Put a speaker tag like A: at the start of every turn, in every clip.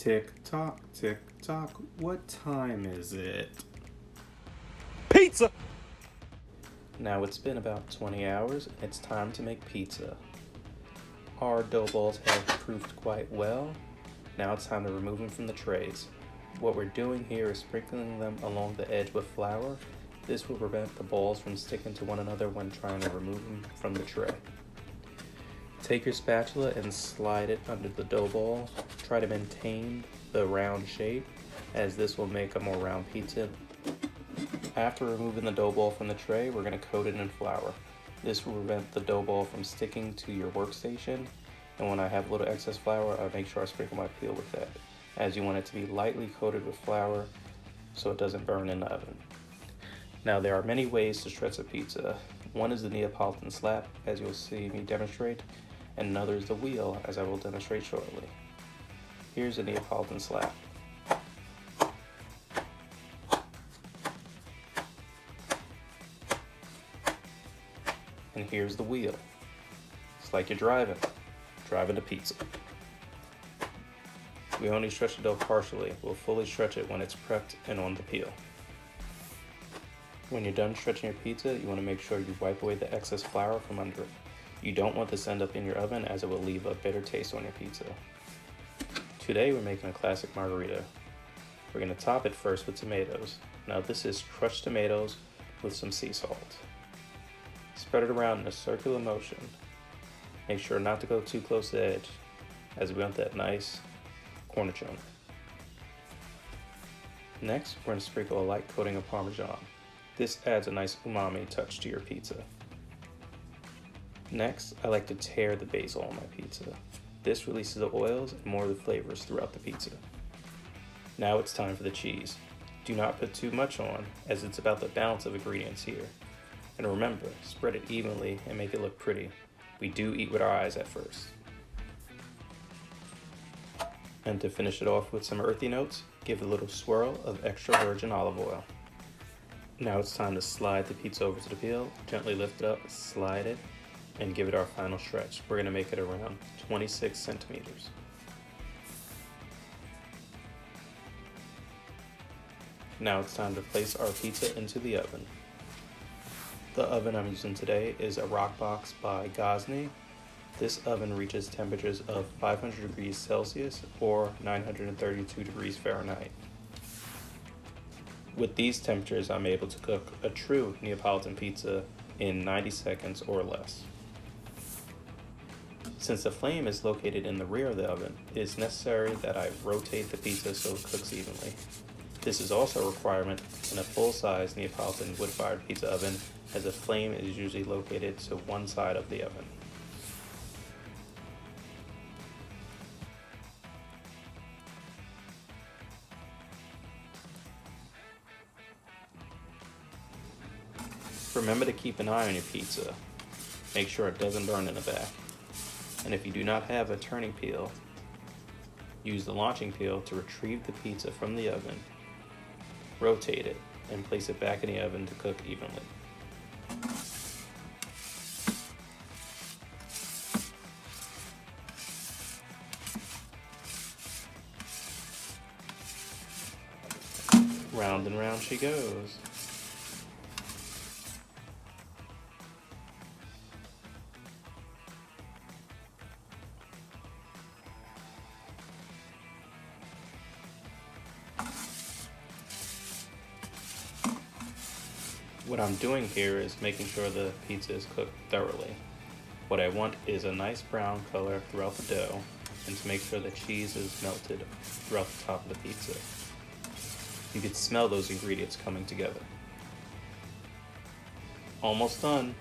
A: Tick tock, what time is it?
B: Pizza!
C: Now it's been about 20 hours and it's time to make pizza. Our dough balls have proofed quite well. Now it's time to remove them from the trays. What we're doing here is sprinkling them along the edge with flour. This will prevent the balls from sticking to one another when trying to remove them from the tray. Take your spatula and slide it under the dough ball. Try to maintain the round shape, as this will make a more round pizza. After removing the dough ball from the tray, we're going to coat it in flour. This will prevent the dough ball from sticking to your workstation, and when I have a little excess flour, I make sure I sprinkle my peel with that, as you want it to be lightly coated with flour so it doesn't burn in the oven. Now there are many ways to stretch a pizza. One is the Neapolitan slap, as you'll see me demonstrate, and another is the wheel, as I will demonstrate shortly. Here's a Neapolitan slap. And here's the wheel. It's like you're driving a pizza. We only stretch the dough partially. We'll fully stretch it when it's prepped and on the peel. When you're done stretching your pizza, you want to make sure you wipe away the excess flour from under it. You don't want this to end up in your oven, as it will leave a bitter taste on your pizza. Today we're making a classic margherita. We're going to top it first with tomatoes. Now this is crushed tomatoes with some sea salt. Spread it around in a circular motion. Make sure not to go too close to the edge, as we want that nice cornichone. Next, we're going to sprinkle a light coating of Parmesan. This adds a nice umami touch to your pizza. Next, I like to tear the basil on my pizza. This releases the oils and more of the flavors throughout the pizza. Now it's time for the cheese. Do not put too much on, as it's about the balance of ingredients here. And remember, spread it evenly and make it look pretty. We do eat with our eyes at first. And to finish it off with some earthy notes, give a little swirl of extra virgin olive oil. Now it's time to slide the pizza over to the peel, gently lift it up, slide it, and give it our final stretch. We're going to make it around 26 centimeters. Now it's time to place our pizza into the oven. The oven I'm using today is a Roccbox by Gosney. This oven reaches temperatures of 500 degrees Celsius or 932 degrees Fahrenheit. With these temperatures, I'm able to cook a true Neapolitan pizza in 90 seconds or less. Since the flame is located in the rear of the oven, it is necessary that I rotate the pizza so it cooks evenly. This is also a requirement in a full-size Neapolitan wood-fired pizza oven, as the flame is usually located to one side of the oven. Remember to keep an eye on your pizza. Make sure it doesn't burn in the back. And if you do not have a turning peel, use the launching peel to retrieve the pizza from the oven, rotate it, and place it back in the oven to cook evenly. Round and round she goes. What I'm doing here is making sure the pizza is cooked thoroughly. What I want is a nice brown color throughout the dough, and to make sure the cheese is melted throughout the top of the pizza. You can smell those ingredients coming together. Almost done.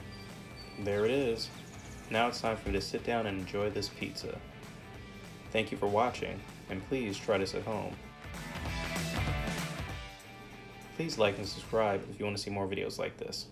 C: There it is. Now it's time for me to sit down and enjoy this pizza. Thank you for watching, and please try this at home. Please like and subscribe if you want to see more videos like this.